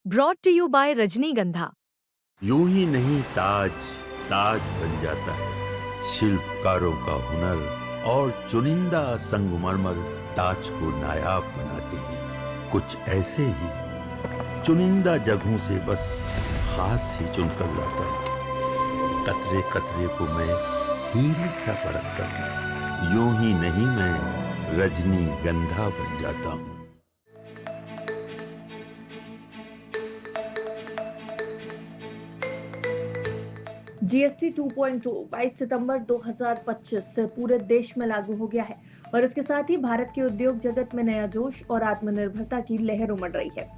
Brought to you bye रजनीगंधा। यूं ही नहीं ताज ताज बन जाता है। शिल्पकारों का हुनर और चुनिंदा संगमरमर ताज को नायाब बनाते हैं। कुछ ऐसे ही चुनिंदा जगहों से बस खास ही चुनकर लाता हूँ। कतरे कतरे को मैं हीरे सा परखता हूँ। यूं ही नहीं मैं रजनीगंधा बन जाता हूँ। जीएसटी 2.2 22 सितंबर 2025 से पूरे देश में लागू हो गया है और इसके साथ ही भारत के उद्योग जगत में नया जोश और आत्मनिर्भरता की लहर उमड़ रही है।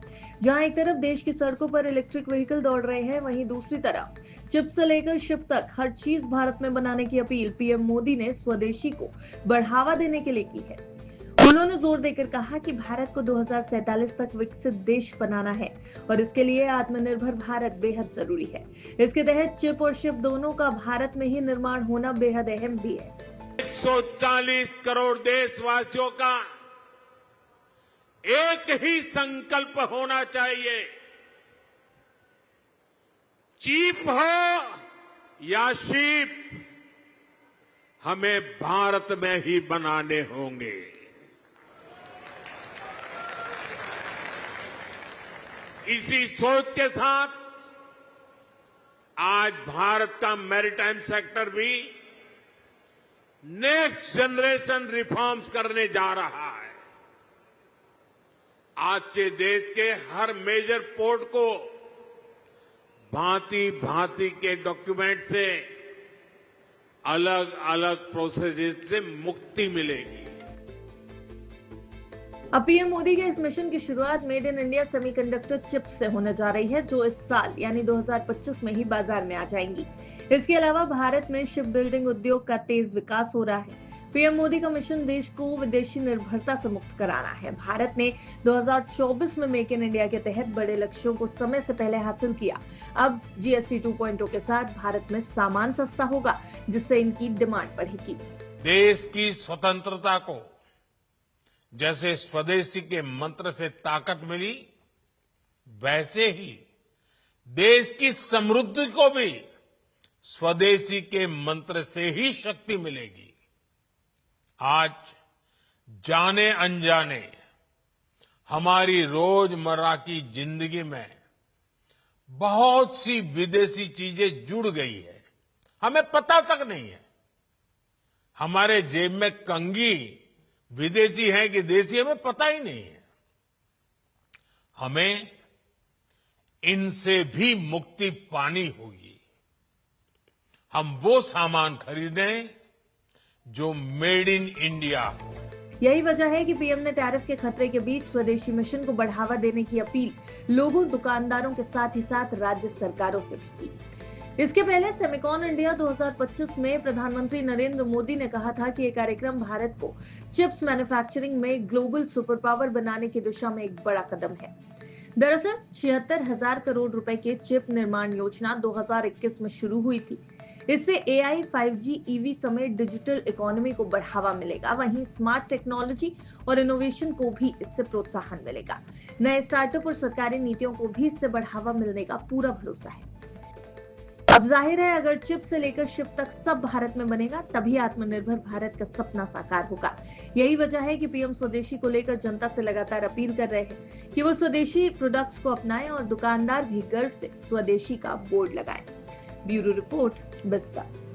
जहां एक तरफ देश की सड़कों पर इलेक्ट्रिक व्हीकल दौड़ रहे हैं, वहीं दूसरी तरफ चिप से लेकर शिप तक हर चीज भारत में बनाने की अपील पीएम मोदी ने स्वदेशी को बढ़ावा देने के लिए की है। उन्होंने जोर देकर कहा कि भारत को 2047 तक विकसित देश बनाना है और इसके लिए आत्मनिर्भर भारत बेहद जरूरी है। इसके तहत चिप और शिप दोनों का भारत में ही निर्माण होना बेहद अहम भी है। 140 करोड़ देशवासियों का एक ही संकल्प होना चाहिए। चिप हो या शिप, हमें भारत में ही बनाने होंगे। इसी सोच के साथ आज भारत का मैरीटाइम सेक्टर भी नेक्स्ट जनरेशन रिफॉर्म्स करने जा रहा है। आज से देश के हर मेजर पोर्ट को भांति भांति के डॉक्यूमेंट से, अलग अलग प्रोसेसेस से मुक्ति मिलेगी। अब पीएम मोदी के इस मिशन की शुरुआत made in India semiconductor chips से होने जा रही है, जो इस साल यानी 2025 में ही बाजार में आ जाएंगी। इसके अलावा भारत में शिप बिल्डिंग उद्योग का तेज विकास हो रहा है। पीएम मोदी का मिशन देश को विदेशी निर्भरता से मुक्त कराना है। भारत ने 2024 में मेक इन इंडिया के तहत बड़े लक्ष्यों को समय से पहले हासिल किया। अब जीएसटी 2.0 के साथ भारत में सामान सस्ता होगा, जिससे इनकी डिमांड बढ़ेगी। देश की स्वतंत्रता को जैसे स्वदेशी के मंत्र से ताकत मिली, वैसे ही देश की समृद्धि को भी स्वदेशी के मंत्र से ही शक्ति मिलेगी। आज जाने अनजाने हमारी रोजमर्रा की जिंदगी में बहुत सी विदेशी चीजें जुड़ गई है, हमें पता तक नहीं है। हमारे जेब में कंघी विदेशी है कि देसी, हमें पता ही नहीं है। हमें इनसे भी मुक्ति पानी होगी। हम वो सामान खरीदें जो मेड इन इंडिया हो। यही वजह है कि पीएम ने टैरिफ के खतरे के बीच स्वदेशी मिशन को बढ़ावा देने की अपील लोगों, दुकानदारों के साथ ही साथ राज्य सरकारों से भी की। इसके पहले सेमिकॉन इंडिया 2025 में प्रधानमंत्री नरेंद्र मोदी ने कहा था कि ये कार्यक्रम भारत को चिप्स मैन्युफैक्चरिंग में ग्लोबल सुपर पावर बनाने की दिशा में एक बड़ा कदम है। दरअसल 76,000 करोड़ रुपए के चिप निर्माण योजना 2021 में शुरू हुई थी। इससे एआई, 5G, ईवी समेत डिजिटल इकोनॉमी को बढ़ावा मिलेगा। वहीं स्मार्ट टेक्नोलॉजी और इनोवेशन को भी इससे प्रोत्साहन मिलेगा। नए स्टार्टअप और सरकारी नीतियों को भी इससे बढ़ावा मिलने का पूरा भरोसा है। अब जाहिर है, अगर चिप से लेकर शिप तक सब भारत में बनेगा, तभी आत्मनिर्भर भारत का सपना साकार होगा। यही वजह है कि पीएम स्वदेशी को लेकर जनता से लगातार अपील कर रहे हैं कि वो स्वदेशी प्रोडक्ट्स को अपनाएं और दुकानदार भी गर्व से स्वदेशी का बोर्ड लगाएं। ब्यूरो रिपोर्ट, बिस्तर।